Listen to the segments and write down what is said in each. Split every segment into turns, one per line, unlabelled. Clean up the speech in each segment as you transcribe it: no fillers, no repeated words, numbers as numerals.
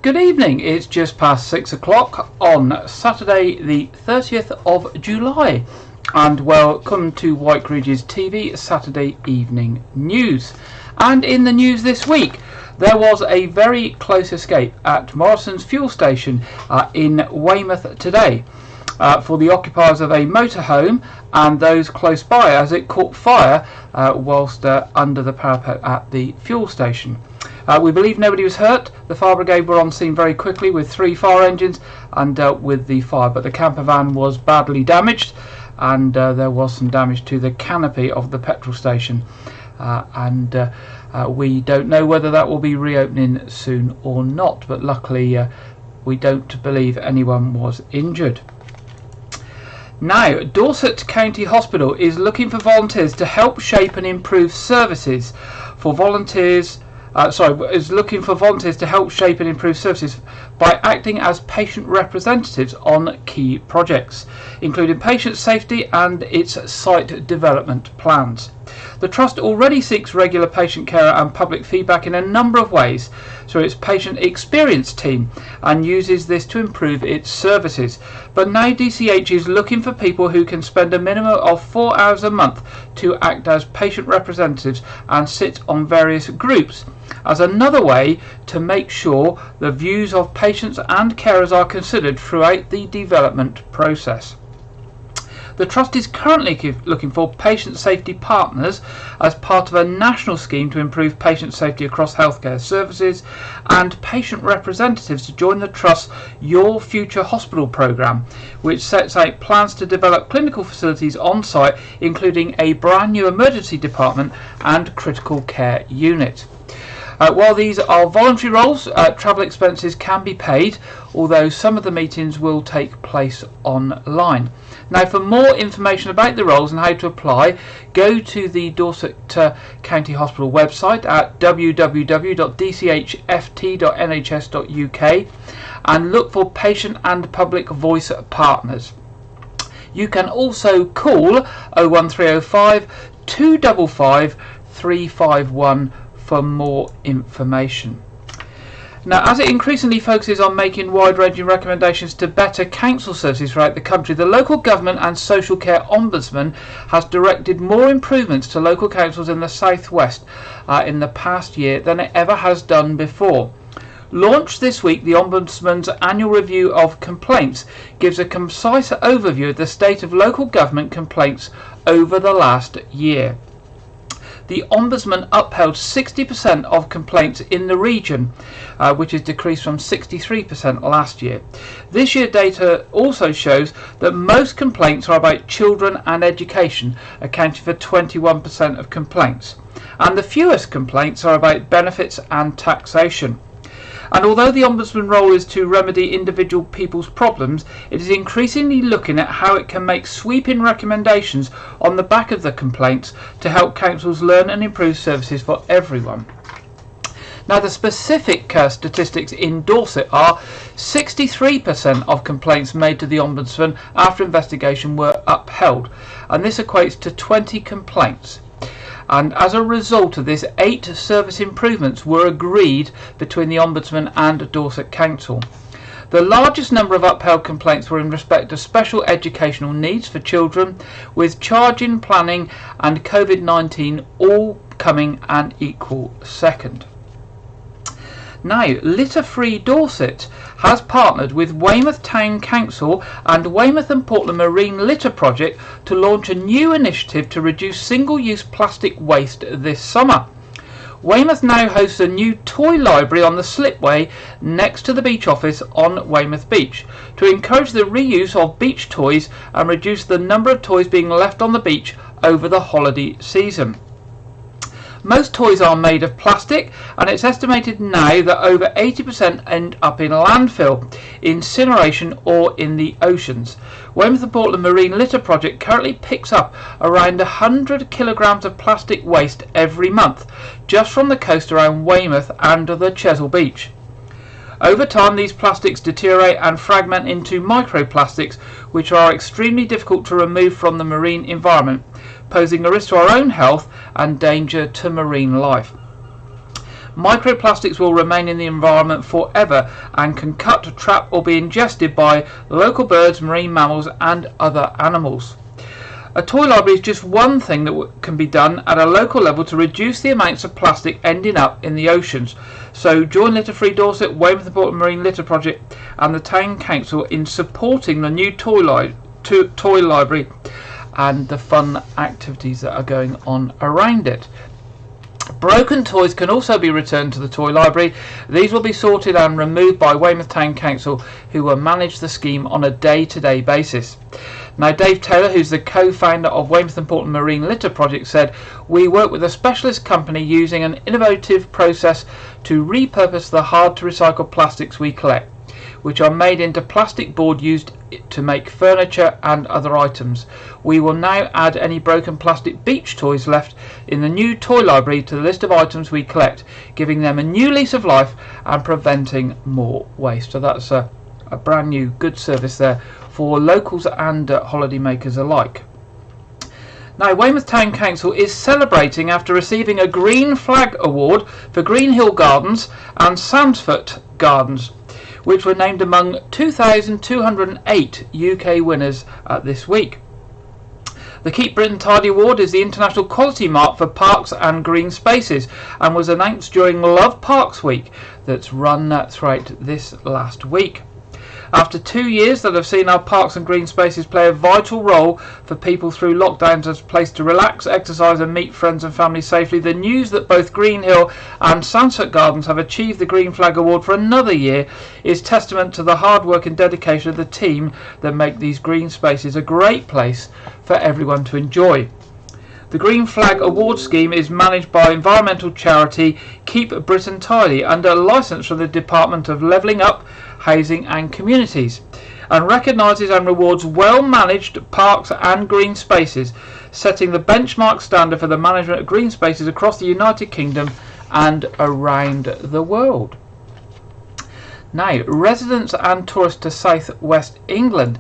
good evening. It's just past 6 o'clock on Saturday the 30th of July, and welcome to Wyke Regis TV Saturday evening news. And in the news this week, there was a very close escape at Morrison's fuel station in Weymouth today for the occupiers of a motorhome and those close by, as it caught fire whilst under the parapet at the fuel station. We believe nobody was hurt. The fire brigade were on scene very quickly with 3 fire engines and dealt with the fire, but the camper van was badly damaged, and there was some damage to the canopy of the petrol station, and we don't know whether that will be reopening soon or not, but luckily we don't believe anyone was injured. Now, Dorset County Hospital is looking for volunteers to help shape and improve services for volunteers. Is looking for volunteers to help shape and improve services by acting as patient representatives on key projects, including patient safety and its site development plans. The Trust already seeks regular patient care and public feedback in a number of ways through its patient experience team and uses this to improve its services. But now DCH is looking for people who can spend a minimum of 4 hours a month to act as patient representatives and sit on various groups, as another way to make sure the views of patients and carers are considered throughout the development process. The Trust is currently looking for patient safety partners as part of a national scheme to improve patient safety across healthcare services, and patient representatives to join the Trust's Your Future Hospital programme, which sets out plans to develop clinical facilities on site, including a brand new emergency department and critical care unit. While these are voluntary roles, travel expenses can be paid, although some of the meetings will take place online. Now, for more information about the roles and how to apply, go to the Dorset County Hospital website at www.dchft.nhs.uk and look for patient and public voice partners. You can also call 01305 255 351 for more information. Now, as it increasingly focuses on making wide-ranging recommendations to better council services throughout the country, the Local Government and Social Care Ombudsman has directed more improvements to local councils in the South West in the past year than it ever has done before. Launched this week, the Ombudsman's annual review of complaints gives a concise overview of the state of local government complaints over the last year. The Ombudsman upheld 60% of complaints in the region, which is decreased from 63% last year. This year data also shows that most complaints are about children and education, accounting for 21% of complaints, and the fewest complaints are about benefits and taxation. And although the Ombudsman role is to remedy individual people's problems, it is increasingly looking at how it can make sweeping recommendations on the back of the complaints to help councils learn and improve services for everyone. Now, the specific statistics in Dorset are 63% of complaints made to the Ombudsman after investigation were upheld, and this equates to 20 complaints. And as a result of this, 8 service improvements were agreed between the Ombudsman and Dorset Council. The largest number of upheld complaints were in respect of special educational needs for children, with charging, planning and COVID-19 all coming an equal second. Now, Litter Free Dorset has partnered with Weymouth Town Council and Weymouth and Portland Marine Litter Project to launch a new initiative to reduce single-use plastic waste this summer. Weymouth now hosts a new toy library on the slipway next to the beach office on Weymouth Beach to encourage the reuse of beach toys and reduce the number of toys being left on the beach over the holiday season. Most toys are made of plastic, and it's estimated now that over 80% end up in landfill, incineration or in the oceans. Weymouth and Portland Marine Litter Project currently picks up around 100 kilograms of plastic waste every month, just from the coast around Weymouth and the Chesil Beach. Over time, these plastics deteriorate and fragment into microplastics, which are extremely difficult to remove from the marine environment, posing a risk to our own health and danger to marine life. Microplastics will remain in the environment forever and can cut, trap or be ingested by local birds, marine mammals and other animals. A toy library is just one thing that can be done at a local level to reduce the amounts of plastic ending up in the oceans. So join Litter Free Dorset, Weymouth Marine Litter Project and the Town Council in supporting the new toy library and the fun activities that are going on around it. Broken toys can also be returned to the toy library. These will be sorted and removed by Weymouth Town Council, who will manage the scheme on a day-to-day basis. Now, Dave Taylor, who's the co-founder of Weymouth and Portland Marine Litter Project, said, "We work with a specialist company using an innovative process to repurpose the hard-to-recycle plastics we collect, which are made into plastic board used to make furniture and other items. We will now add any broken plastic beach toys left in the new toy library to the list of items we collect, giving them a new lease of life and preventing more waste." So that's a brand new good service there for locals and holiday makers alike. Now, Weymouth Town Council is celebrating after receiving a Green Flag Award for Green Hill Gardens and Sandsfoot Gardens, which were named among 2,208 UK winners this week. The Keep Britain Tidy Award is the international quality mark for parks and green spaces and was announced during Love Parks Week that's run throughout this last week. After 2 years that have seen our parks and green spaces play a vital role for people through lockdowns as a place to relax, exercise and meet friends and family safely, the news that both Green Hill and Sunset Gardens have achieved the Green Flag Award for another year is testament to the hard work and dedication of the team that make these green spaces a great place for everyone to enjoy. The Green Flag Award scheme is managed by environmental charity Keep Britain Tidy under a licence from the Department of Levelling Up, Housing and Communities, and recognises and rewards well managed parks and green spaces, setting the benchmark standard for the management of green spaces across the United Kingdom and around the world. Now, residents and tourists to South West England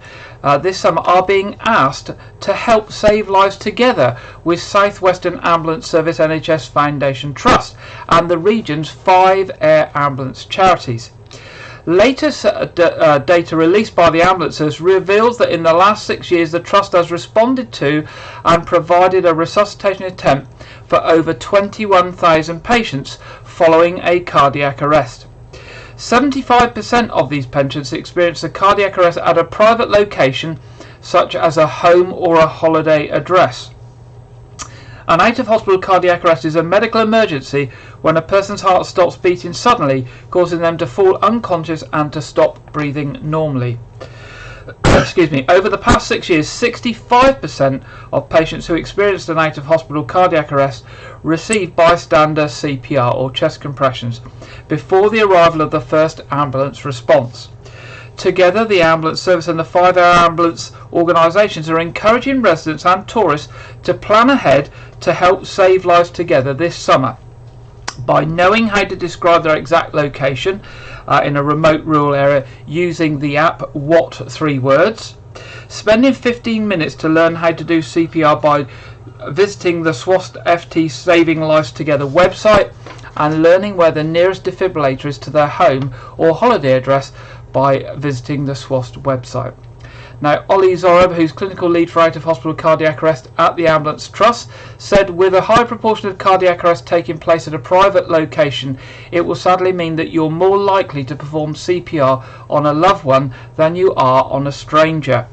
this summer are being asked to help save lives together with South Western Ambulance Service NHS Foundation Trust and the region's 5 air ambulance charities. Latest data released by the ambulances reveals that in the last 6 years the Trust has responded to and provided a resuscitation attempt for over 21,000 patients following a cardiac arrest. 75% of these patients experienced a cardiac arrest at a private location such as a home or a holiday address. An out-of-hospital cardiac arrest is a medical emergency when a person's heart stops beating suddenly, causing them to fall unconscious and to stop breathing normally. Excuse me. Over the past 6 years, 65% of patients who experienced an out-of-hospital cardiac arrest received bystander CPR or chest compressions before the arrival of the first ambulance response. Together, the ambulance service and the 5 air ambulance organisations are encouraging residents and tourists to plan ahead to help save lives together this summer by knowing how to describe their exact location in a remote rural area using the app What 3 Words, spending 15 minutes to learn how to do CPR by visiting the SWAST FT Saving Lives Together website, and learning where the nearest defibrillator is to their home or holiday address by visiting the SWAST website. Now, Ollie Zorob, who's clinical lead for out-of-hospital cardiac arrest at the Ambulance Trust, said with a high proportion of cardiac arrest taking place at a private location, it will sadly mean that you're more likely to perform CPR on a loved one than you are on a stranger.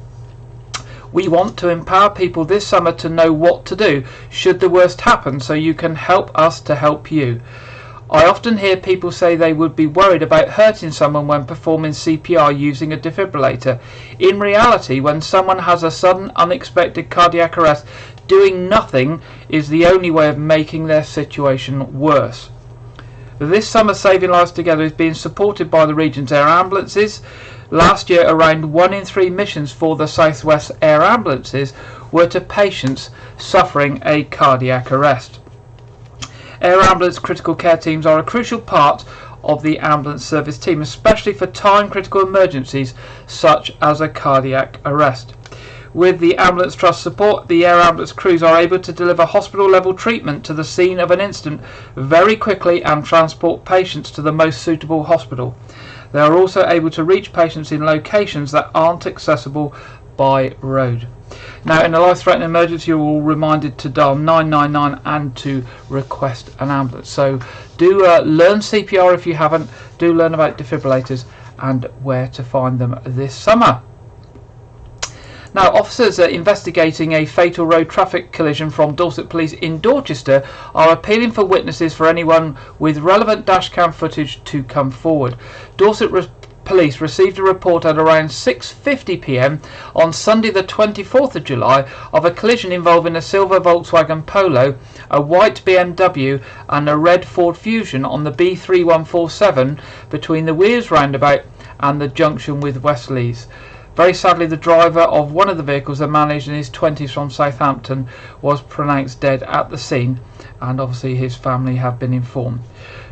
We want to empower people this summer to know what to do should the worst happen, so you can help us to help you. I often hear people say they would be worried about hurting someone when performing CPR using a defibrillator. In reality, when someone has a sudden unexpected cardiac arrest, doing nothing is the only way of making their situation worse. This summer, Saving Lives Together is being supported by the region's air ambulances. Last year, around 1 in 3 missions for the South West air ambulances were to patients suffering a cardiac arrest. Air ambulance critical care teams are a crucial part of the ambulance service team, especially for time critical emergencies such as a cardiac arrest. With the Ambulance Trust support, the air ambulance crews are able to deliver hospital level treatment to the scene of an incident very quickly and transport patients to the most suitable hospital. They are also able to reach patients in locations that aren't accessible by road. Now, in a life-threatening emergency, you're all reminded to dial 999 and to request an ambulance. So do learn CPR if you haven't. Do learn about defibrillators and where to find them this summer. Now, officers investigating a fatal road traffic collision from Dorset Police in Dorchester are appealing for witnesses for anyone with relevant dashcam footage to come forward. Dorset Police received a report at around 6:50 p.m. on Sunday the 24th of July of a collision involving a silver Volkswagen Polo, a white BMW and a red Ford Fusion on the B3147 between the Weirs roundabout and the junction with Westleys. Very sadly, the driver of one of the vehicles, a man aged in his 20s from Southampton, was pronounced dead at the scene, and obviously his family have been informed.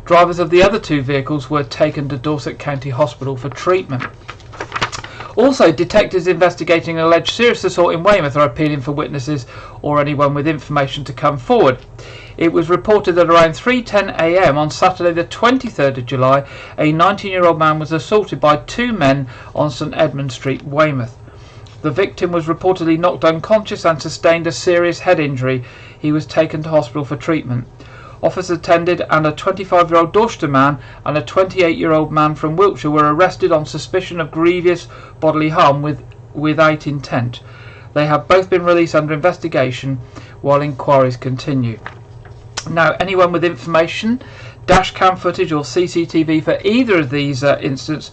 Drivers of the other two vehicles were taken to Dorset County Hospital for treatment. Also, detectives investigating an alleged serious assault in Weymouth are appealing for witnesses or anyone with information to come forward. It was reported that around 3:10 a.m. on Saturday the 23rd of July, a 19-year-old man was assaulted by two men on St Edmund Street, Weymouth. The victim was reportedly knocked unconscious and sustained a serious head injury. He was taken to hospital for treatment. Officers attended, and a 25-year-old Dorchester man and a 28-year-old man from Wiltshire were arrested on suspicion of grievous bodily harm without intent. They have both been released under investigation while inquiries continue. Now, anyone with information, dashcam footage or CCTV for either of these incidents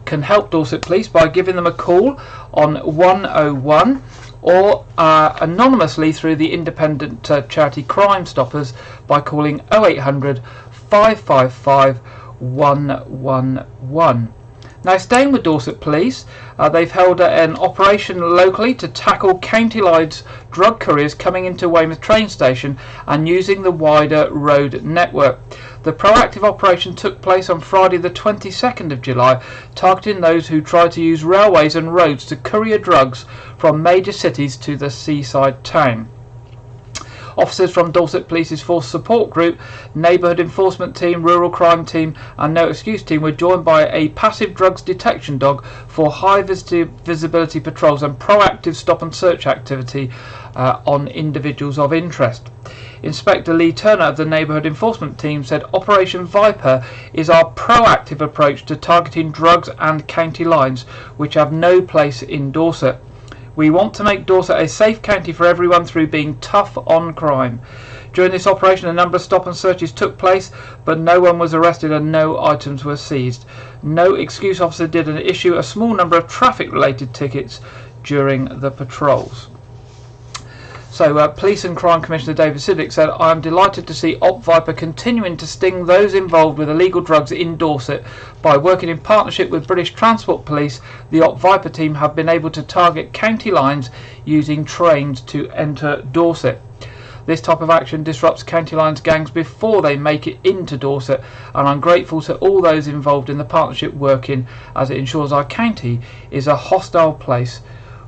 can help Dorset Police by giving them a call on 101 or anonymously through the independent charity Crime Stoppers by calling 0800 555 111. Now, staying with Dorset Police, they've held an operation locally to tackle county lines drug couriers coming into Weymouth train station and using the wider road network. The proactive operation took place on Friday the 22nd of July, targeting those who try to use railways and roads to courier drugs from major cities to the seaside town. Officers from Dorset Police's Force Support Group, Neighbourhood Enforcement Team, Rural Crime Team and No Excuse Team were joined by a passive drugs detection dog for high visibility patrols and proactive stop and search activity on individuals of interest. Inspector Lee Turner of the Neighbourhood Enforcement Team said Operation Viper is our proactive approach to targeting drugs and county lines which have no place in Dorset. We want to make Dorset a safe county for everyone through being tough on crime. During this operation, a number of stop and searches took place, but no one was arrested and no items were seized. No Excuse officer did issue a small number of traffic-related tickets during the patrols. So, Police and Crime Commissioner David Siddick said, I am delighted to see Op Viper continuing to sting those involved with illegal drugs in Dorset. By working in partnership with British Transport Police, the Op Viper team have been able to target county lines using trains to enter Dorset. This type of action disrupts county lines gangs before they make it into Dorset, and I'm grateful to all those involved in the partnership working, as it ensures our county is a hostile place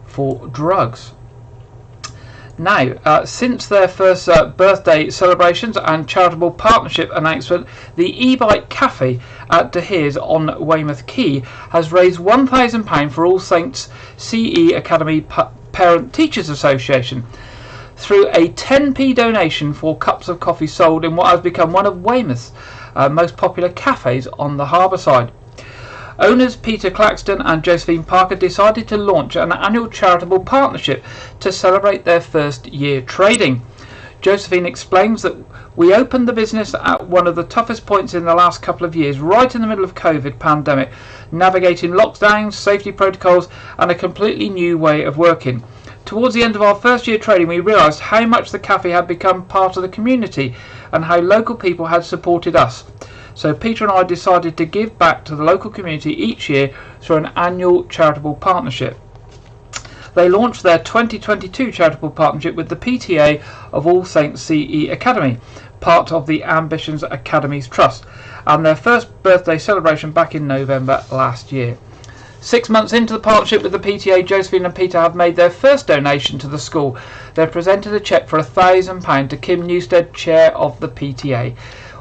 for drugs. Now, since their first birthday celebrations and charitable partnership announcement, the e-bike cafe at De Heers on Weymouth Quay has raised £1,000 for All Saints CE Academy Parent Teachers Association through a 10p donation for cups of coffee sold in what has become one of Weymouth's most popular cafes on the harbour side. Owners Peter Claxton and Josephine Parker decided to launch an annual charitable partnership to celebrate their first year trading. Josephine explains that we opened the business at one of the toughest points in the last couple of years, right in the middle of COVID pandemic, navigating lockdowns, safety protocols and a completely new way of working. Towards the end of our first year trading, we realised how much the cafe had become part of the community and how local people had supported us. So Peter and I decided to give back to the local community each year through an annual charitable partnership. They launched their 2022 charitable partnership with the PTA of All Saints CE Academy, part of the Ambitions Academies Trust, and their first birthday celebration back in November last year. 6 months into the partnership with the PTA, Josephine and Peter have made their first donation to the school. They've presented a cheque for £1,000 to Kim Newstead, chair of the PTA,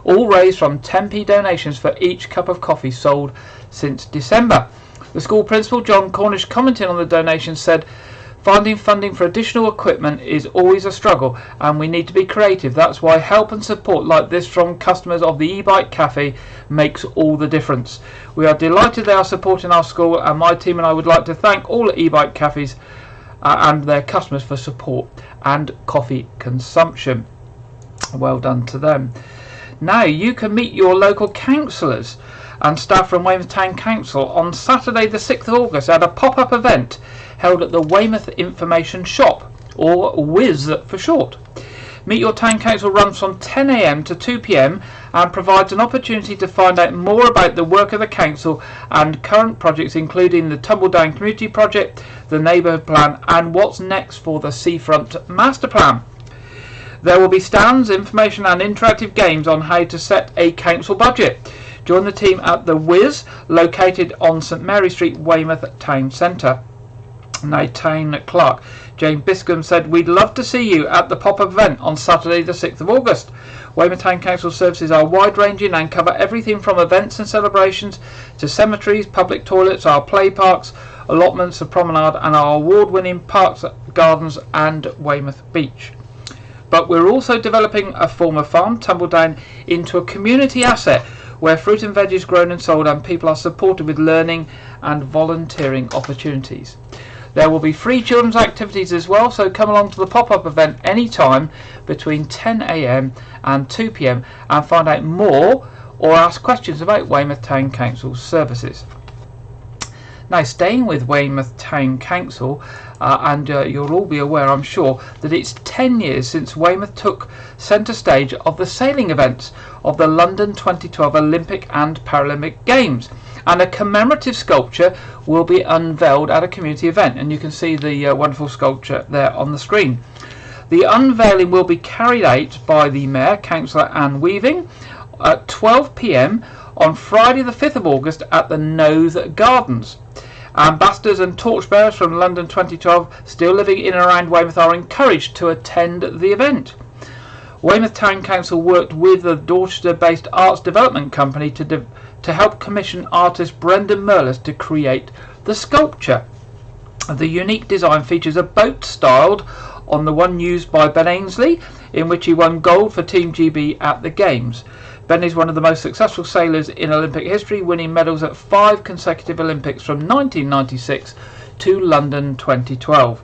all raised from 10p donations for each cup of coffee sold since December. The school principal, John Cornish, commenting on the donation, said, "Finding funding for additional equipment is always a struggle, and we need to be creative. That's why help and support like this from customers of the e-bike cafe makes all the difference. We are delighted they are supporting our school, and my team and I would like to thank all e-bike cafes and their customers for support and coffee consumption." Well done to them. Now you can meet your local councillors and staff from Weymouth Town Council on Saturday the 6th of August at a pop-up event held at the Weymouth Information Shop, or WIZ for short. Meet Your Town Council runs from 10 AM to 2 PM and provides an opportunity to find out more about the work of the council and current projects, including the Tumbledown Community Project, the Neighbourhood Plan, and what's next for the Seafront Master Plan. There will be stands, information and interactive games on how to set a council budget. Join the team at the Wiz, located on St Mary Street, Weymouth Town Centre. Now, Town Clerk Jane Biscombe said, "We'd love to see you at the pop-up event on Saturday the 6th of August. Weymouth Town Council services are wide-ranging and cover everything from events and celebrations to cemeteries, public toilets, our play parks, allotments, a promenade and our award-winning parks, gardens and Weymouth Beach. But we're also developing a former farm, Tumbledown, into a community asset where fruit and veg is grown and sold and people are supported with learning and volunteering opportunities. There will be free children's activities as well, so come along to the pop-up event anytime between 10 AM and 2 PM and find out more or ask questions about Weymouth Town Council services." Now, staying with Weymouth Town Council, and you'll all be aware, I'm sure, that it's 10 years since Weymouth took centre stage of the sailing events of the London 2012 Olympic and Paralympic Games, and a commemorative sculpture will be unveiled at a community event, and you can see the wonderful sculpture there on the screen. The unveiling will be carried out by the Mayor, Councillor Anne Weaving, at 12 PM on Friday the 5th of August at the Nose Gardens. Ambassadors and torchbearers from London 2012 still living in and around Weymouth are encouraged to attend the event. Weymouth Town Council worked with the Dorset-based arts development company to help commission artist Brendan Merlis to create the sculpture. The unique design features a boat styled on the one used by Ben Ainsley, in which he won gold for Team GB at the Games. Ben is one of the most successful sailors in Olympic history, winning medals at 5 consecutive Olympics from 1996 to London 2012.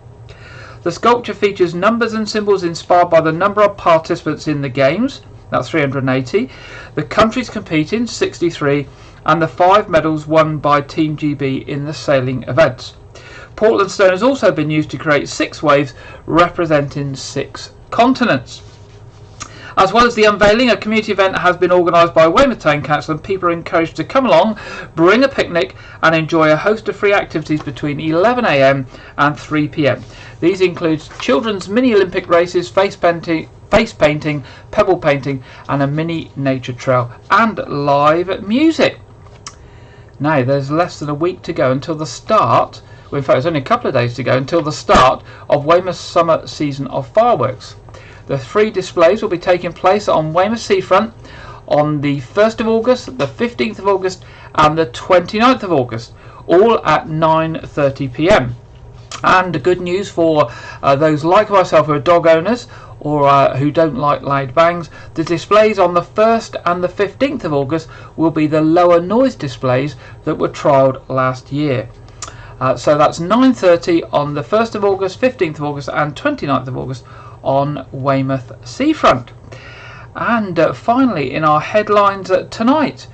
The sculpture features numbers and symbols inspired by the number of participants in the Games, that's 380, the countries competing, 63, and the 5 medals won by Team GB in the sailing events. Portland stone has also been used to create 6 waves representing 6 continents. As well as the unveiling, a community event has been organised by Weymouth Town Council, and people are encouraged to come along, bring a picnic and enjoy a host of free activities between 11 AM and 3 PM. These include children's mini Olympic races, face painting, pebble painting and a mini nature trail, and live music. Now, there's less than a week to go until the start, well, in fact it's only a couple of days to go until the start of Weymouth's summer season of fireworks. The 3 displays will be taking place on Weymouth Seafront on the 1st of August, the 15th of August and the 29th of August, all at 9:30 PM. And good news for those like myself who are dog owners or who don't like loud bangs, the displays on the 1st and the 15th of August will be the lower noise displays that were trialled last year. So that's 9:30 on the 1st of August, 15th of August and 29th of August on Weymouth Seafront. And finally, in our headlines tonight,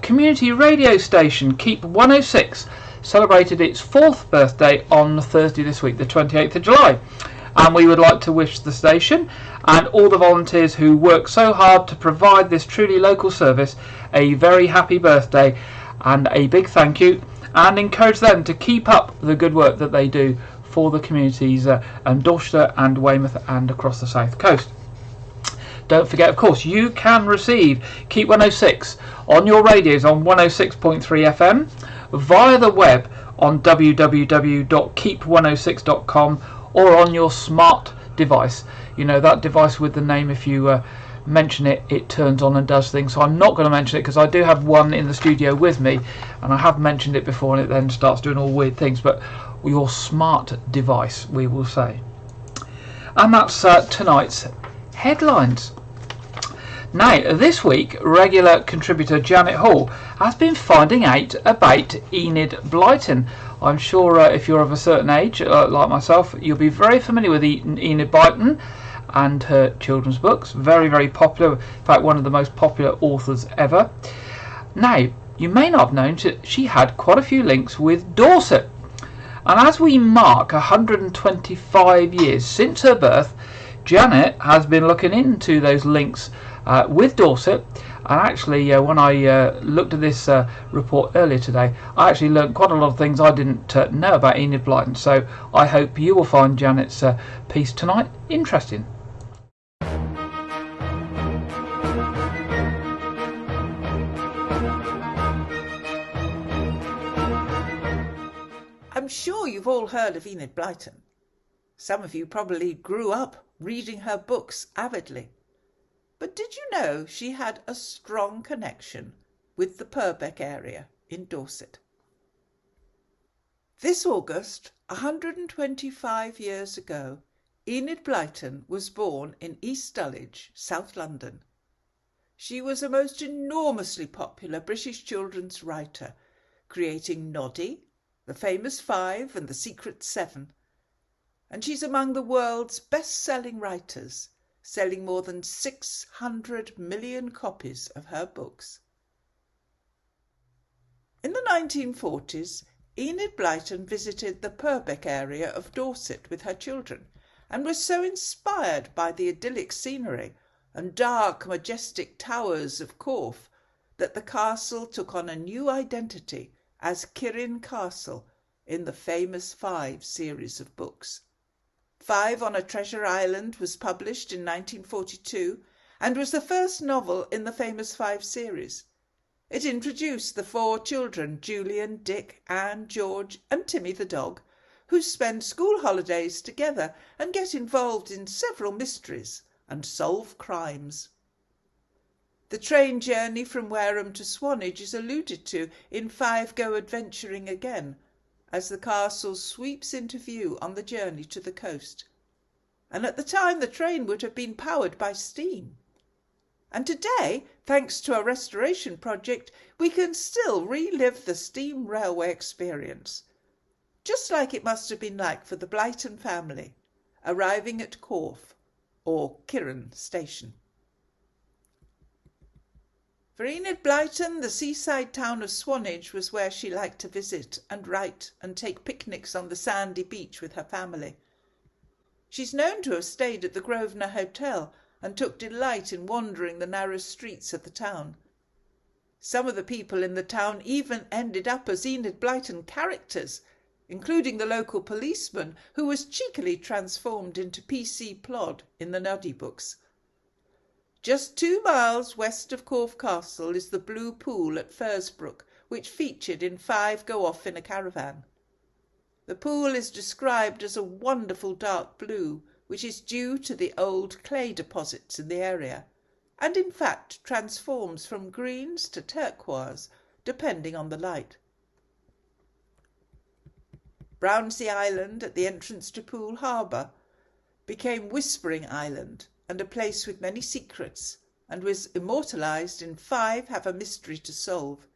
community radio station Keep 106 celebrated its 4th birthday on Thursday this week, the 28th of July. And we would like to wish the station and all the volunteers who work so hard to provide this truly local service a very happy birthday and a big thank you, and encourage them to keep up the good work that they do for the communities in Dorset and Weymouth and across the south coast. Don't forget, of course, you can receive Keep 106 on your radios on 106.3 FM, via the web on www.keep106.com or on your smart device. You know, that device with the name, if you mention it, it turns on and does things. So I'm not going to mention it because I do have one in the studio with me, and I have mentioned it before and it then starts doing all weird things. But your smart device, we will say. And that's tonight's headlines. Now, this week, regular contributor Janet Hall has been finding out about Enid Blyton. I'm sure if you're of a certain age, like myself, you'll be very familiar with Enid Blyton and her children's books. Very, very popular. In fact, one of the most popular authors ever. Now, you may not have known that she had quite a few links with Dorset. And as we mark 125 years since her birth, Janet has been looking into those links with Dorset. And actually, when I looked at this report earlier today, I actually learned quite a lot of things I didn't know about Enid Blyton. So I hope you will find Janet's piece tonight interesting.
I'm sure you've all heard of Enid Blyton. Some of you probably grew up reading her books avidly. But did you know she had a strong connection with the Purbeck area in Dorset? This August, 125 years ago, Enid Blyton was born in East Dulwich, South London. She was a most enormously popular British children's writer, creating Noddy, The Famous Five and The Secret Seven. And she's among the world's best-selling writers, selling more than 600 million copies of her books. In the 1940s, Enid Blyton visited the Purbeck area of Dorset with her children and was so inspired by the idyllic scenery and dark, majestic towers of Corfe that the castle took on a new identity as Kirin Castle in the Famous Five series of books. Five on a Treasure Island was published in 1942 and was the first novel in the Famous Five series. It introduced the four children, Julian, Dick, Anne, George and Timmy the dog, who spend school holidays together and get involved in several mysteries and solve crimes. The train journey from Wareham to Swanage is alluded to in Five Go Adventuring Again, as the castle sweeps into view on the journey to the coast. And at the time the train would have been powered by steam. And today, thanks to a restoration project, we can still relive the steam railway experience, just like it must have been like for the Blyton family, arriving at Corfe, or Kirin Station. For Enid Blyton, the seaside town of Swanage was where she liked to visit and write and take picnics on the sandy beach with her family. She's known to have stayed at the Grosvenor Hotel and took delight in wandering the narrow streets of the town. Some of the people in the town even ended up as Enid Blyton characters, including the local policeman who was cheekily transformed into P.C. Plod in the Noddy books. Just 2 miles west of Corfe Castle is the Blue Pool at Fursbrook, which featured in Five Go Off in a Caravan. The pool is described as a wonderful dark blue, which is due to the old clay deposits in the area, and in fact transforms from greens to turquoise, depending on the light. Brownsea Island at the entrance to Poole Harbour became Whispering Island, and a place with many secrets, and was immortalised in Five Have a Mystery to Solve.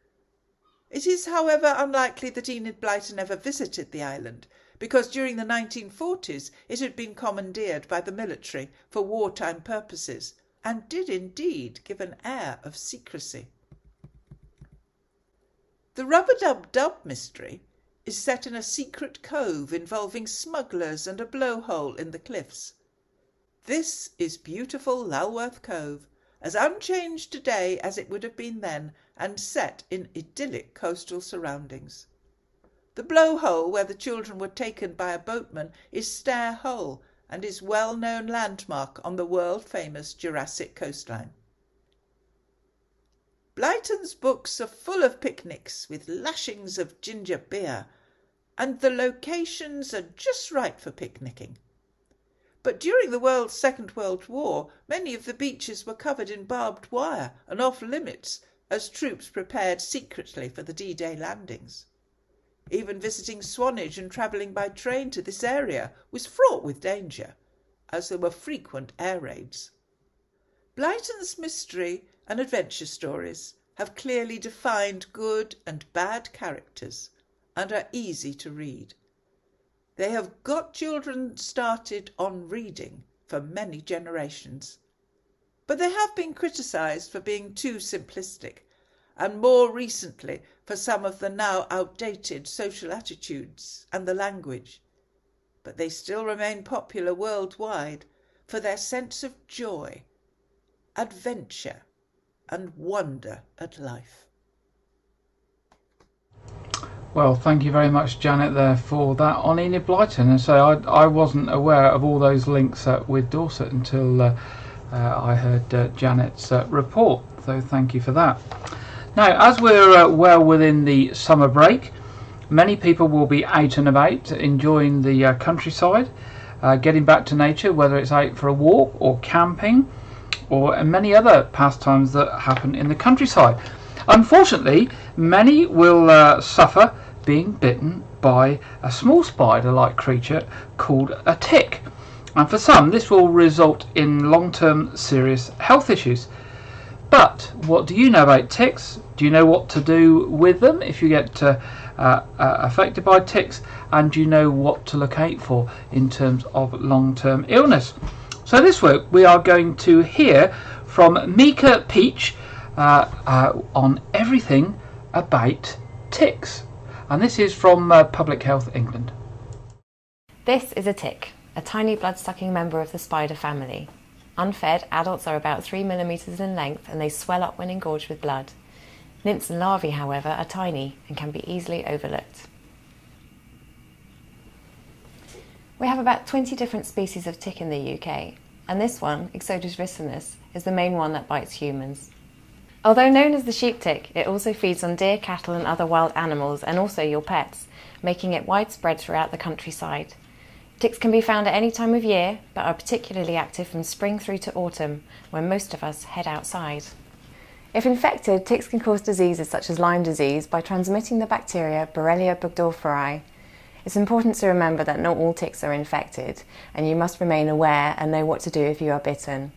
It is, however, unlikely that Enid Blyton ever visited the island, because during the 1940s it had been commandeered by the military for wartime purposes, and did indeed give an air of secrecy. The Rub-a-Dub-Dub mystery is set in a secret cove involving smugglers and a blowhole in the cliffs. This is beautiful Lulworth Cove, as unchanged today as it would have been then, and set in idyllic coastal surroundings. The blowhole where the children were taken by a boatman is Stair Hole, and is a well-known landmark on the world-famous Jurassic coastline. Blyton's books are full of picnics with lashings of ginger beer, and the locations are just right for picnicking. But during the Second World War, many of the beaches were covered in barbed wire and off limits as troops prepared secretly for the D-Day landings. Even visiting Swanage and travelling by train to this area was fraught with danger, as there were frequent air raids. Blyton's mystery and adventure stories have clearly defined good and bad characters and are easy to read. They have got children started on reading for many generations. But they have been criticised for being too simplistic, and more recently for some of the now outdated social attitudes and the language. But they still remain popular worldwide for their sense of joy, adventure, and wonder at life.
Well, thank you very much, Janet, there for that on Enid Blyton. And so I wasn't aware of all those links with Dorset until I heard Janet's report. So thank you for that. Now, as we're well within the summer break, many people will be out and about enjoying the countryside, getting back to nature, whether it's out for a walk or camping or many other pastimes that happen in the countryside. Unfortunately, many will suffer being bitten by a small spider-like creature called a tick. And for some, this will result in long-term serious health issues. But what do you know about ticks? Do you know what to do with them if you get affected by ticks? And do you know what to look out for in terms of long-term illness? So this week we are going to hear from Mika Peach on everything about ticks. And this is from Public Health England.
This is a tick, a tiny blood-sucking member of the spider family. Unfed, adults are about 3 millimeters in length and they swell up when engorged with blood. Nymphs and larvae, however, are tiny and can be easily overlooked. We have about 20 different species of tick in the UK, and this one, Ixodes ricinus, is the main one that bites humans. Although known as the sheep tick, it also feeds on deer, cattle and other wild animals, and also your pets, making it widespread throughout the countryside. Ticks can be found at any time of year, but are particularly active from spring through to autumn, when most of us head outside. If infected, ticks can cause diseases such as Lyme disease by transmitting the bacteria Borrelia burgdorferi. It's important to remember that not all ticks are infected, and you must remain aware and know what to do if you are bitten.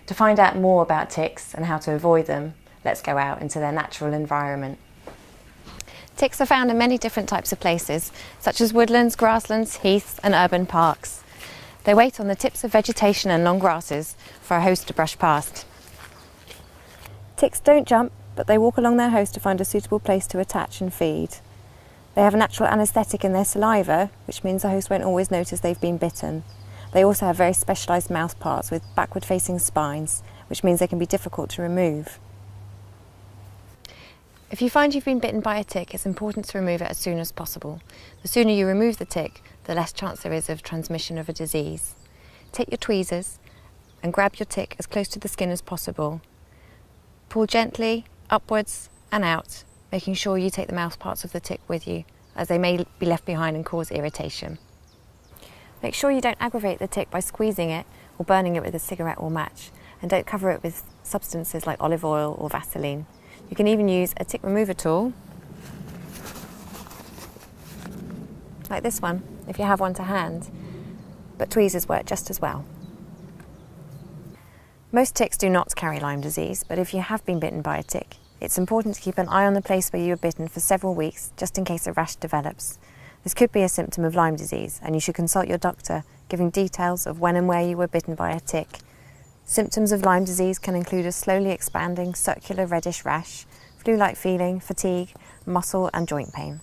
To find out more about ticks and how to avoid them, let's go out into their natural environment. Ticks are found in many different types of places, such as woodlands, grasslands, heaths and urban parks. They wait on the tips of vegetation and long grasses for a host to brush past. Ticks don't jump, but they walk along their host to find a suitable place to attach and feed. They have a natural anaesthetic in their saliva, which means the host won't always notice they've been bitten. They also have very specialised mouth parts with backward-facing spines, which means they can be difficult to remove. If you find you've been bitten by a tick, it's important to remove it as soon as possible. The sooner you remove the tick, the less chance there is of transmission of a disease. Take your tweezers and grab your tick as close to the skin as possible. Pull gently, upwards and out, making sure you take the mouth parts of the tick with you, as they may be left behind and cause irritation. Make sure you don't aggravate the tick by squeezing it or burning it with a cigarette or match, and don't cover it with substances like olive oil or Vaseline. You can even use a tick remover tool, like this one, if you have one to hand, but tweezers work just as well. Most ticks do not carry Lyme disease, but if you have been bitten by a tick, it's important to keep an eye on the place where you were bitten for several weeks, just in case a rash develops. This could be a symptom of Lyme disease, and you should consult your doctor, giving details of when and where you were bitten by a tick. Symptoms of Lyme disease can include a slowly expanding circular reddish rash, flu-like feeling, fatigue, muscle and joint pain.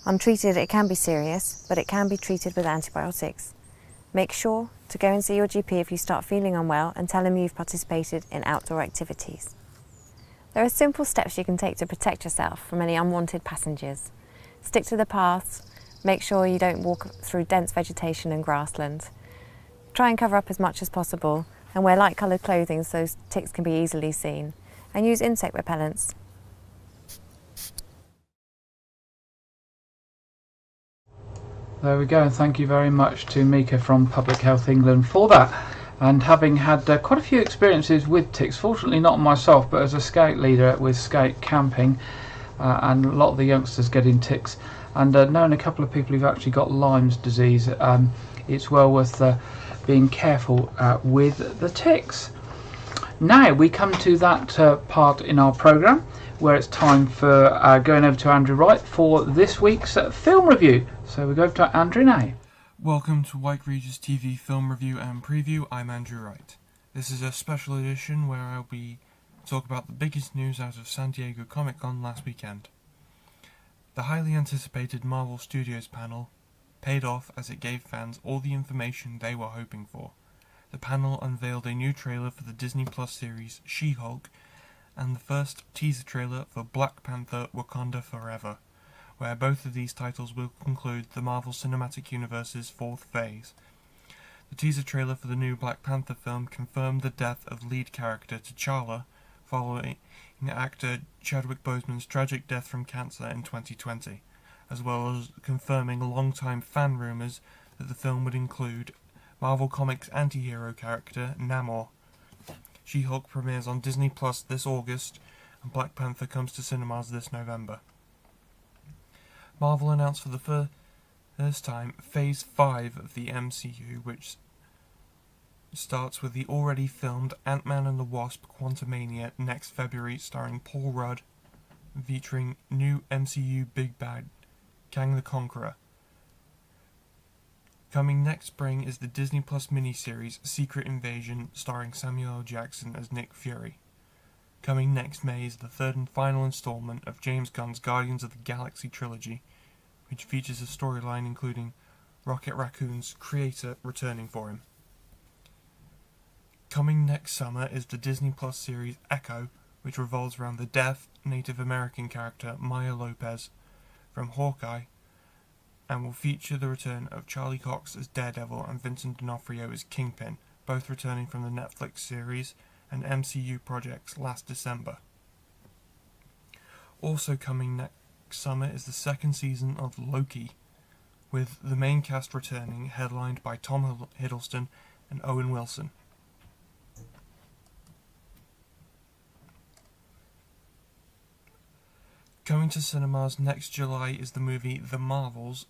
Untreated, it can be serious, but it can be treated with antibiotics. Make sure to go and see your GP if you start feeling unwell and tell him you've participated in outdoor activities. There are simple steps you can take to protect yourself from any unwanted passengers. Stick to the paths, make sure you don't walk through dense vegetation and grassland. Try and cover up as much as possible and wear light coloured clothing so ticks can be easily seen. And use insect repellents.
There we go, and thank you very much to Mika from Public Health England for that. And having had quite a few experiences with ticks, fortunately not myself, but as a scout leader with scout camping, and a lot of the youngsters getting ticks, and knowing a couple of people who've actually got Lyme's disease, it's well worth being careful with the ticks. Now we come to that part in our programme where it's time for going over to Andrew Wright for this week's film review. So we go over to Andrew now.
Welcome to Wyke Regis TV film review and preview. I'm Andrew Wright. This is a special edition where I'll be talking about the biggest news out of San Diego Comic-Con last weekend. The highly anticipated Marvel Studios panel paid off as it gave fans all the information they were hoping for. The panel unveiled a new trailer for the Disney Plus series She-Hulk and the first teaser trailer for Black Panther: Wakanda Forever, where both of these titles will conclude the Marvel Cinematic Universe's fourth phase. The teaser trailer for the new Black Panther film confirmed the death of lead character T'Challa following actor Chadwick Boseman's tragic death from cancer in 2020, as well as confirming long-time fan rumours that the film would include Marvel Comics anti-hero character Namor. She-Hulk premieres on Disney Plus this August, and Black Panther comes to cinemas this November. Marvel announced for the first time Phase 5 of the MCU, which starts with the already filmed Ant-Man and the Wasp: Quantumania next February, starring Paul Rudd, featuring new MCU big bad Kang the Conqueror. Coming next spring is the Disney Plus miniseries Secret Invasion, starring Samuel L. Jackson as Nick Fury. Coming next May is the third and final installment of James Gunn's Guardians of the Galaxy trilogy, which features a storyline including Rocket Raccoon's creator returning for him. Coming next summer is the Disney Plus series Echo, which revolves around the deaf Native American character Maya Lopez from Hawkeye, and will feature the return of Charlie Cox as Daredevil and Vincent D'Onofrio as Kingpin, both returning from the Netflix series and MCU projects last December. Also coming next summer is the second season of Loki, with the main cast returning, headlined by Tom Hiddleston and Owen Wilson. Coming to cinemas next July is the movie The Marvels,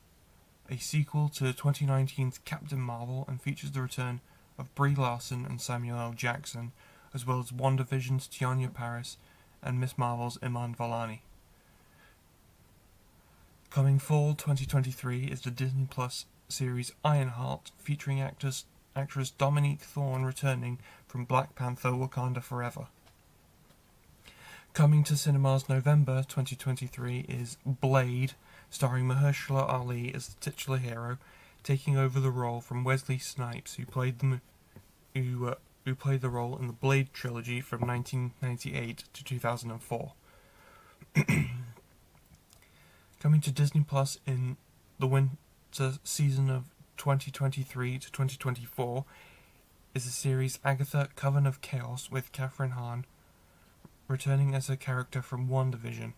a sequel to 2019's Captain Marvel, and features the return of Brie Larson and Samuel L. Jackson, as well as WandaVision's Teyonah Parris and Miss Marvel's Iman Vellani. Coming fall 2023 is the Disney Plus series Ironheart, featuring actress Dominique Thorne returning from Black Panther: Wakanda Forever. Coming to cinemas November 2023 is Blade, starring Mahershala Ali as the titular hero, taking over the role from Wesley Snipes, who played the role in the Blade trilogy from 1998 to 2004. Coming to Disney Plus in the winter season of 2023 to 2024 is the series Agatha: Coven of Chaos, with Kathryn Hahn returning as a character from WandaVision.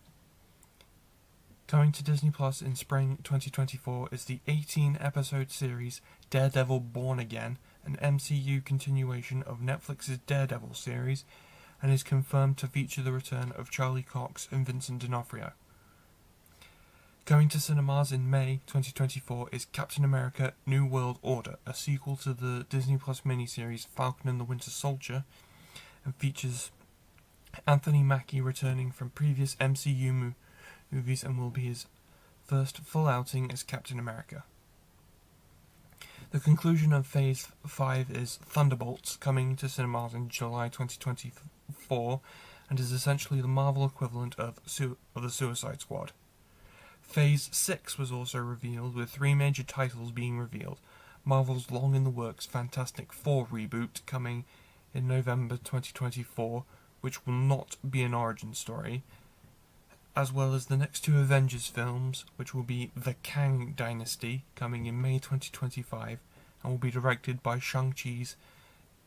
Coming to Disney Plus in spring 2024 is the 18-episode series Daredevil: Born Again, an MCU continuation of Netflix's Daredevil series, and is confirmed to feature the return of Charlie Cox and Vincent D'Onofrio. Coming to cinemas in May 2024 is Captain America: New World Order, a sequel to the Disney Plus miniseries Falcon and the Winter Soldier, and features Anthony Mackie returning from previous MCU movies and will be his first full outing as Captain America. The conclusion of Phase 5 is Thunderbolts, coming to cinemas in July 2024, and is essentially the Marvel equivalent of the Suicide Squad. Phase 6 was also revealed, with 3 major titles being revealed. Marvel's long-in-the-works Fantastic Four reboot coming in November 2024, which will not be an origin story, as well as the next 2 Avengers films, which will be The Kang Dynasty, coming in May 2025, and will be directed by Shang-Chi's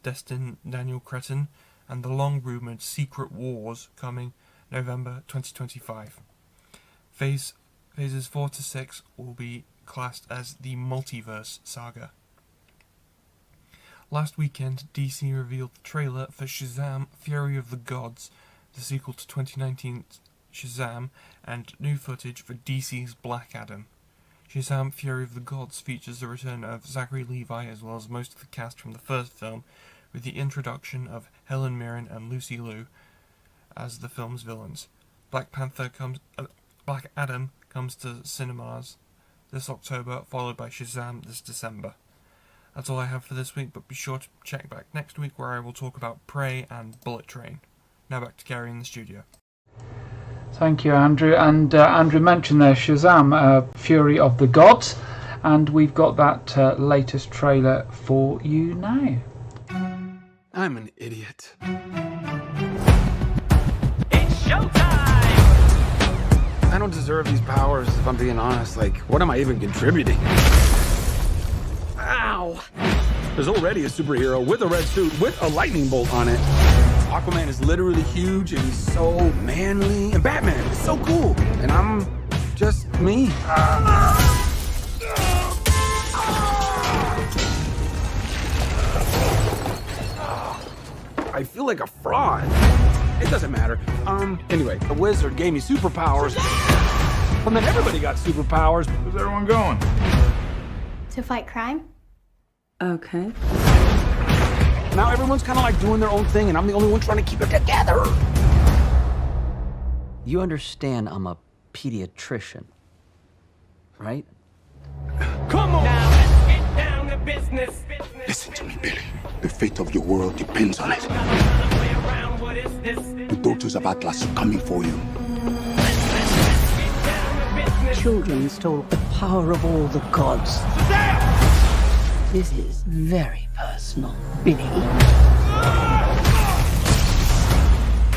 Destin Daniel Cretton, and the long-rumoured Secret Wars, coming November 2025. Phases 4 to 6 will be classed as the Multiverse Saga. Last weekend, DC revealed the trailer for Shazam! Fury of the Gods, the sequel to 2019's Shazam, and new footage for DC's Black Adam. Shazam! Fury of the Gods features the return of Zachary Levi as well as most of the cast from the first film, with the introduction of Helen Mirren and Lucy Liu as the film's villains. Black Adam comes to cinemas this October, followed by Shazam this December. That's all I have for this week, but be sure to check back next week where I will talk about Prey and Bullet Train. Now back to Gary in the studio.
Thank you, Andrew. And Andrew mentioned there Shazam! Fury of the Gods, and we've got that latest trailer for you now.
I'm an idiot.
It's showtime!
I don't deserve these powers, if I'm being honest. Like, what am I even contributing? Ow! There's already a superhero with a red suit with a lightning bolt on it. Aquaman is literally huge and he's so manly. And Batman is so cool. And I'm just me. I feel like a fraud. It doesn't matter. Anyway, the wizard gave me superpowers. And then everybody got superpowers.
Where's everyone going?
To fight crime?
Okay.
Now everyone's kind of like doing their own thing, and I'm the only one trying to keep it together.
You understand I'm a pediatrician, right?
Come on!
Now let's get down to business.
Listen to me, Billy. The fate of your world depends on it. The daughters of Atlas are coming for you.
Children stole the power of all the gods. This is very personal, Billy.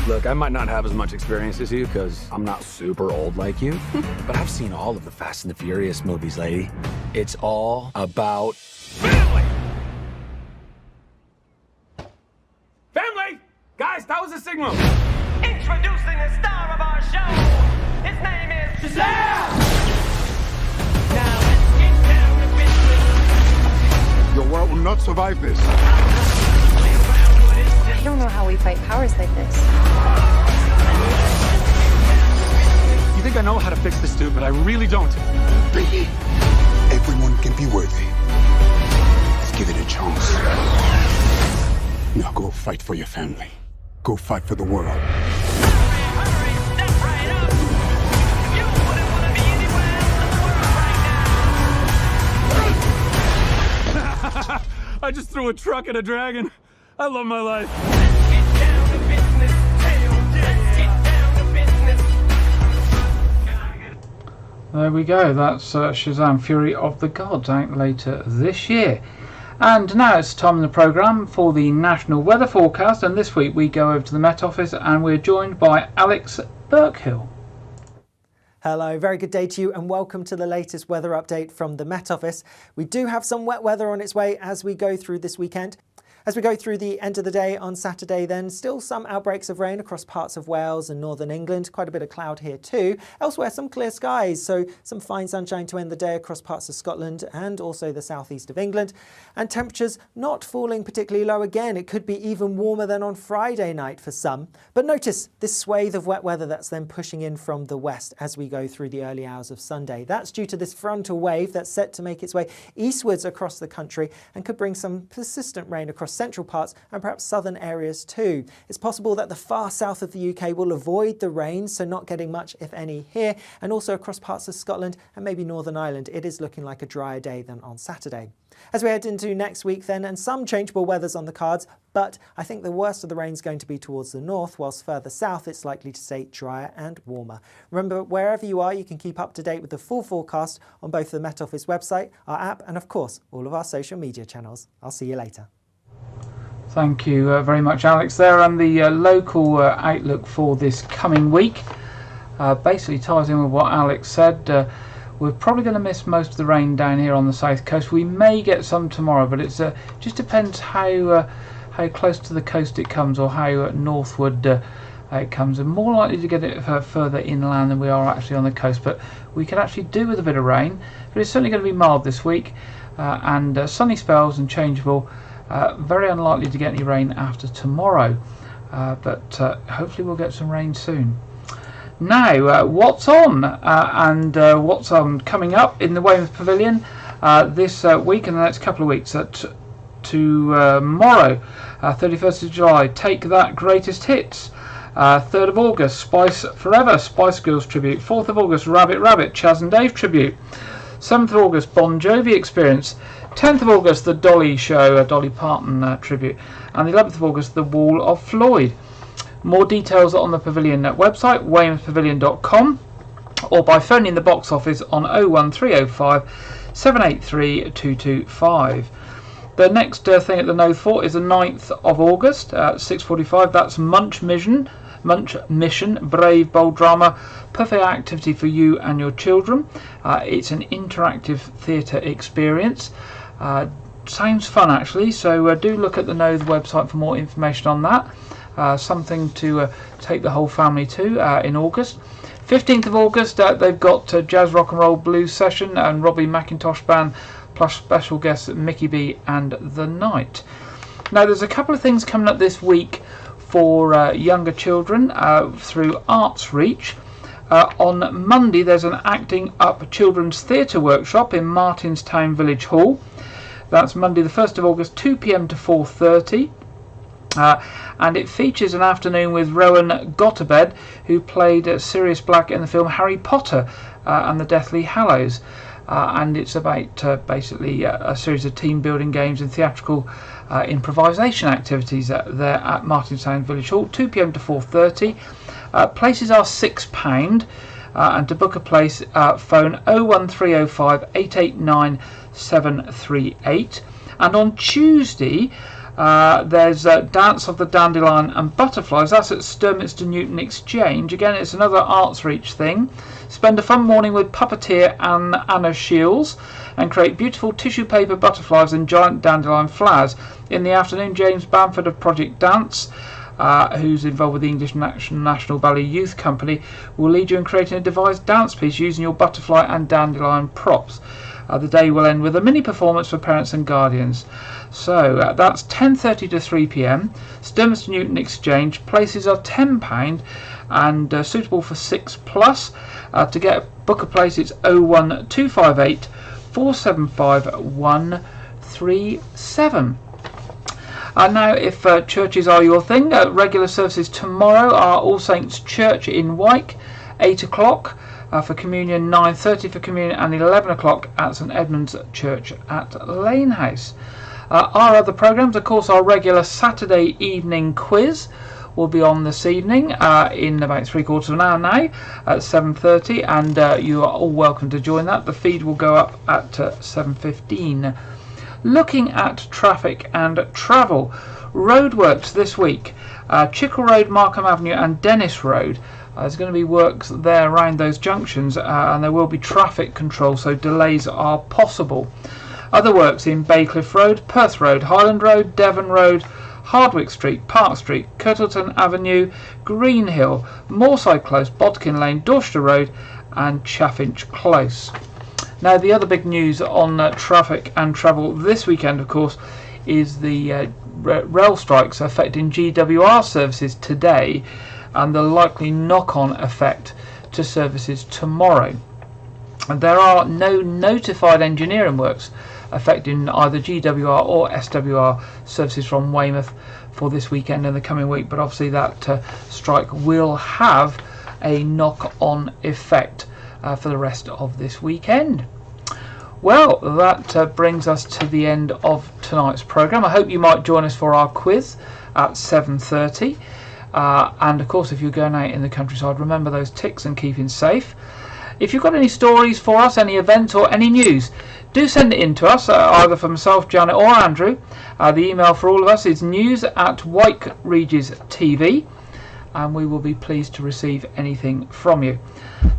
Look, I might not have as much experience as you, because I'm not super old like you. But I've seen all of the Fast and the Furious movies, lady. It's all about family! Family! Guys, that was a signal!
Introducing the star of our show. His name is Shazam! Now let's get down to business.
Your world will not survive this.
I don't know how we fight powers like this.
You think I know how to fix this, dude, but I really don't.
Billy, everyone can be worthy. Let's give it a chance. Now go fight for your family. Go fight for the world.
Hurry, step right up. You wouldn't want to be anywhere else in the world right now.
I just threw a truck at a dragon. I love my life.
Let's get down to business. Let's get down to business.
There we go. That's Shazam! Fury of the Gods, out later this year. And now it's time in the programme for the national weather forecast, and this week we go over to the Met Office and we're joined by Alex Birkhill.
Hello, very good day to you and welcome to the latest weather update from the Met Office. We do have some wet weather on its way as we go through this weekend. As we go through the end of the day on Saturday then, still some outbreaks of rain across parts of Wales and northern England. Quite a bit of cloud here too. Elsewhere some clear skies, so some fine sunshine to end the day across parts of Scotland and also the southeast of England. And temperatures not falling particularly low again. It could be even warmer than on Friday night for some. But notice this swathe of wet weather that's then pushing in from the west as we go through the early hours of Sunday. That's due to this frontal wave that's set to make its way eastwards across the country and could bring some persistent rain across central parts and perhaps southern areas too. It's possible that the far south of the UK will avoid the rain, so not getting much if any here, and also across parts of Scotland and maybe Northern Ireland it is looking like a drier day than on Saturday. As we head into next week then, and some changeable weather's on the cards, but I think the worst of the rain's going to be towards the north, whilst further south it's likely to stay drier and warmer. Remember, wherever you are, you can keep up to date with the full forecast on both the Met Office website, our app, and of course all of our social media channels. I'll see you later.
Thank you very much, Alex there. And the local outlook for this coming week basically ties in with what Alex said. We're probably going to miss most of the rain down here on the south coast. We may get some tomorrow, but it's just depends how close to the coast it comes or how northward it comes, and more likely to get it further inland than we are actually on the coast, but we can actually do with a bit of rain. But it's certainly going to be mild this week, and sunny spells and changeable. Very unlikely to get any rain after tomorrow, but hopefully we'll get some rain soon. Now, what's on and what's on coming up in the Weymouth Pavilion this week and the next couple of weeks. Tomorrow, 31st of July, Take That Greatest Hits. 3rd of August, Spice Forever, Spice Girls tribute. 4th of August, Rabbit Rabbit, Chaz and Dave tribute. 7th of August, Bon Jovi Experience. 10th of August, The Dolly Show, a Dolly Parton tribute. And the 11th of August, The Wall of Floyd. More details on the Pavilion website, weymouthpavilion.com, or by phoning the box office on 01305 783 225. The next thing at the Nose Fort is the 9th of August at 6:45. That's Munch Mission, Brave Bold Drama, perfect activity for you and your children. It's an interactive theatre experience. Sounds fun actually, so do look at the Nose website for more information on that. Something to take the whole family to in August. 15th of August, they've got Jazz Rock and Roll Blues Session and Robbie McIntosh Band, plus special guests Mickey B and The Night. Now there's a couple of things coming up this week for younger children through Arts Reach. On Monday there's an Acting Up Children's Theatre Workshop in Martinstown Village Hall. That's Monday the 1st of August, 2 p.m. to 4:30. And it features an afternoon with Rowan Gotobed, who played Sirius Black in the film Harry Potter and the Deathly Hallows. And it's about basically a series of team building games and theatrical improvisation activities there at Martinstown Village Hall, 2 p.m. to 4:30. Places are £6, and to book a place phone 01305 889 738. And on Tuesday there's Dance of the Dandelion and Butterflies. That's at Sturminster Newton Exchange. Again, it's another Arts Reach thing. Spend a fun morning with puppeteer Anna Shields and create beautiful tissue paper butterflies and giant dandelion flowers. In the afternoon, James Bamford of Project Dance, who's involved with the English National Ballet Youth Company, will lead you in creating a devised dance piece using your butterfly and dandelion props. The day will end with a mini performance for parents and guardians. So that's 10:30 to 3 p.m. Sturminster Newton Exchange. Places are £10 and suitable for 6+. To book a place, it's 01258 475 137. Now, if churches are your thing, regular services tomorrow are All Saints Church in Wyke, 8 o'clock. For communion, 9:30 for communion, and 11 o'clock at St Edmund's Church at Lanehouse. Our other programmes, of course, our regular Saturday evening quiz will be on this evening in about 3/4 of an hour now at 7:30, and you are all welcome to join that. The feed will go up at 7:15. Looking at traffic and travel, roadworks this week, Chickle Road, Markham Avenue and Dennis Road. There's going to be works there around those junctions, and there will be traffic control, so delays are possible. Other works in Baycliffe Road, Perth Road, Highland Road, Devon Road, Hardwick Street, Park Street, Kirtleton Avenue, Green Hill, Moorside Close, Bodkin Lane, Dorset Road and Chaffinch Close. Now, the other big news on traffic and travel this weekend, of course, is the rail strikes affecting GWR services today and the likely knock-on effect to services tomorrow. And there are no notified engineering works affecting either GWR or SWR services from Weymouth for this weekend and the coming week, but obviously that strike will have a knock-on effect for the rest of this weekend. Well, that brings us to the end of tonight's programme. I hope you might join us for our quiz at 7:30. And of course, if you're going out in the countryside, remember those ticks and keeping safe. If you've got any stories for us, any events or any news, do send it in to us, either for myself, Janet or Andrew. The email for all of us is news@Wyke Regis TV, and we will be pleased to receive anything from you.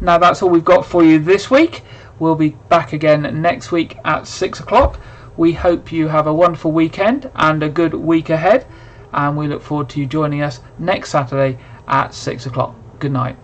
Now, that's all we've got for you this week. We'll be back again next week at 6 o'clock. We hope you have a wonderful weekend and a good week ahead, and we look forward to you joining us next Saturday at 6 o'clock. Good night.